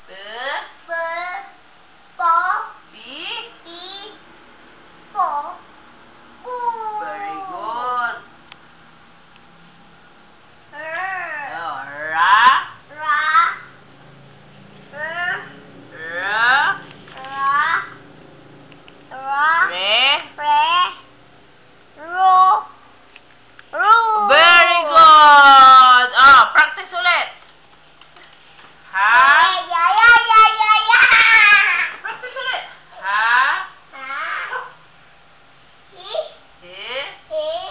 B. B. Po. B. B. Po. Bu. Very good. R. Oh, Ra. Ra. R. R. Ra. Ra. Re. Re. Ro. Ro. Very good. Oh, practice ulit. Ha. Ya, ya, ya, ya, ya. Practice ulit. Ha. Ha. Hi. Hi. Hi.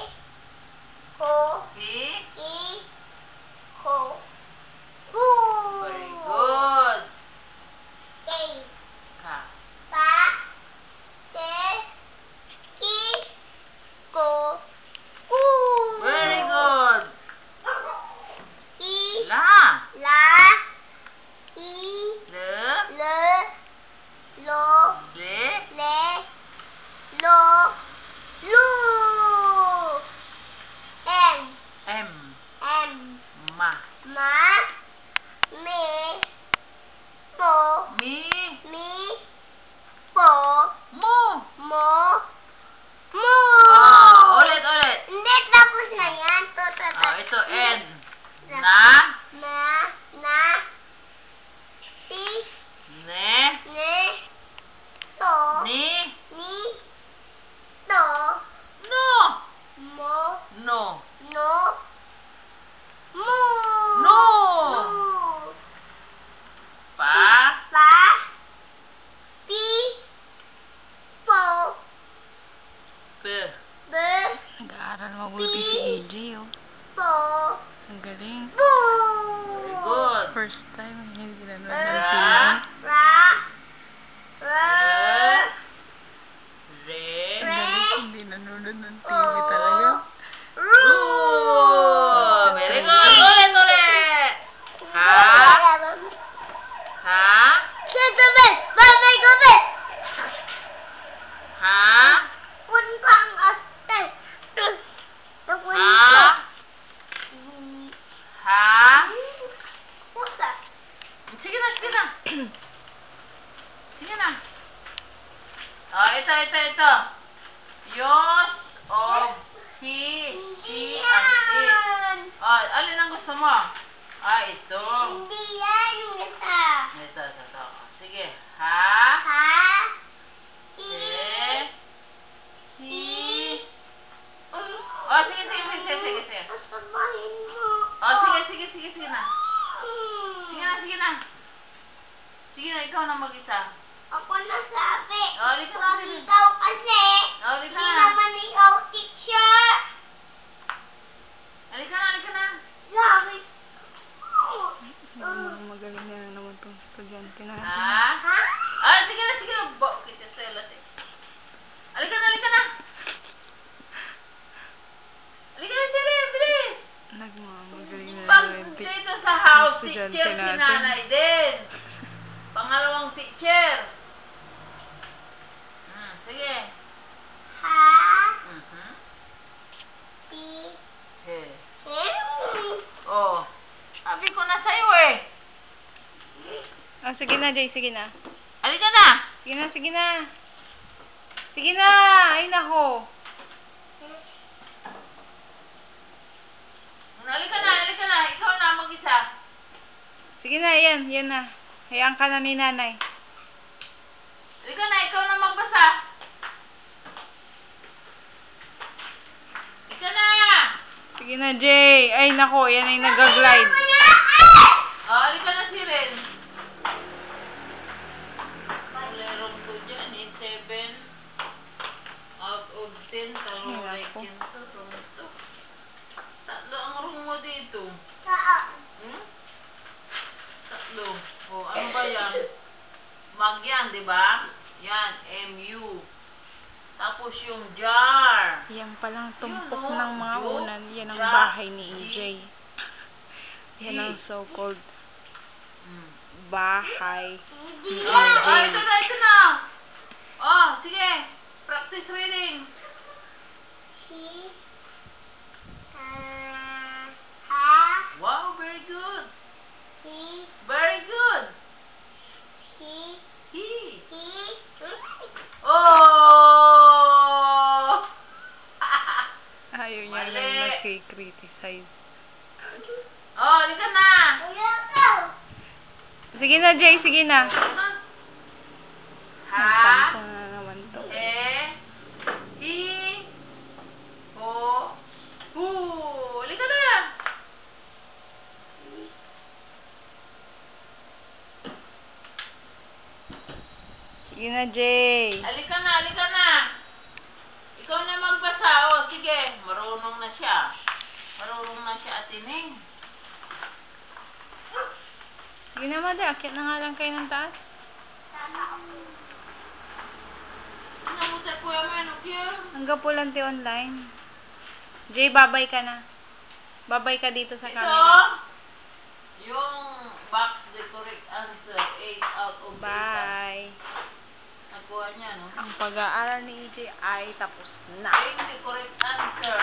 Ho. Hi. Hi. Ho. Hu. Very good. K. Ka. Pa. Te. Ki. Ko. Ku. Very good. I. La. La. I. Le. Le. Lo. Le. Le. Lo. Lu. M. M. M. Ma. Ma. Me. Mo. Mi. Mi. Po. Mo. Mo. Mo. Oh, ulit, ulit. Hindi, tapos na yan. Oh, ito N. Na. Na. Na. Na. Si. Ne. Ne. To. Ni. Ni. To. No. Mo. No. No. Mo. No. Mu. Pa. Pa. Pi. Po. P. B. Nag-aaral mabuti si AJ, oh. Po. Ang galing. Bu. Very good. First time, hindi ginanood ng Ra. TV. Ra. Ra. Re. Ang galing, hindi nanonood ng TV talaga. Ru. Very good. Ulit, ulit. Ha. Ha. Siyempre, babay ko ba? Ha. Puntang aste. Ha. Ha. Pusa. Sige na, sige na. Sige na. Oh, ito. Use of he, she, and it. Oh, alin ang gusto mo? Ah, ito. Hindi yan. Ito. Ito. Sige. Ha. Ha. He. I. He. Oh, sige. Sasabahin mo. Oh, sige na. Sige na. Sige na, ikaw na mag-isa. Ako nasabi. Oh, halika na, Pag sige. ikaw kasi, Oh, halika hindi na. naman ikaw teacher. Halika na. Sabi. Magaling na naman itong estudyante natin. Ha? Ha? Ah, sige na. Bakit yung selos eh? Halika na. Halika na, Jerry, bilis. Nagmamagaling na Pag naman yung dito sa house, estudyante teacher si natin. nanay din. Pangalawang teacher. Sige. Ha? Mhm. Pi. He. Hem. Oh. Sabi ko na sa'yo eh. Ah, sige na, Jay. Sige na. Halika na. Sige na. Ay, nako. Halika na. Ikaw na mag-isa. Sige na, yan na. Hayaan ka na ni nanay. Halika na, ikaw na magbasa. Halika na. Sige na, Jay. Ay, nako. Yan ay nag-glide. Oh, halika na si Ren. Meron ko dyan eh, 7 out of 10. Talong Ay, like ako. yan to. Tatlo ang room mo dito. Hmm? Tatlo. Oh, ano ba yan? Mag yan, di ba? Yan, MU. Tapos yung jar. Yan palang tumpok Yun, oh, ng mga Joe, unan. Yan ang Jack, bahay ni G, AJ. Yan G. ang so-called Hmm. bahay ni Oh, AJ. ito na. Oh, sige. Practice reading. He. Ha. Wow, very good. He. Very good. Sige na, Jay. Sige na. Ha? Nagtampo na naman to. Halika na. Sige na, Jay. Halika na, halika na. Ikaw na magbasa. O, sige. Marunong na siya. Marunong na siya, Atining. Sige na, Mother. Akyat na nga lang kayo ng taas. Ano mo sa kuya mo, ano kaya? Hanggang po lang online. Jay, babay ka na. Babay ka dito sa Ito, camera. yung box, the correct answer, 8 out of 8. Bye. Nakuha niya, no? Ang pag-aaral ni EJ ay tapos na. 8, the correct answer.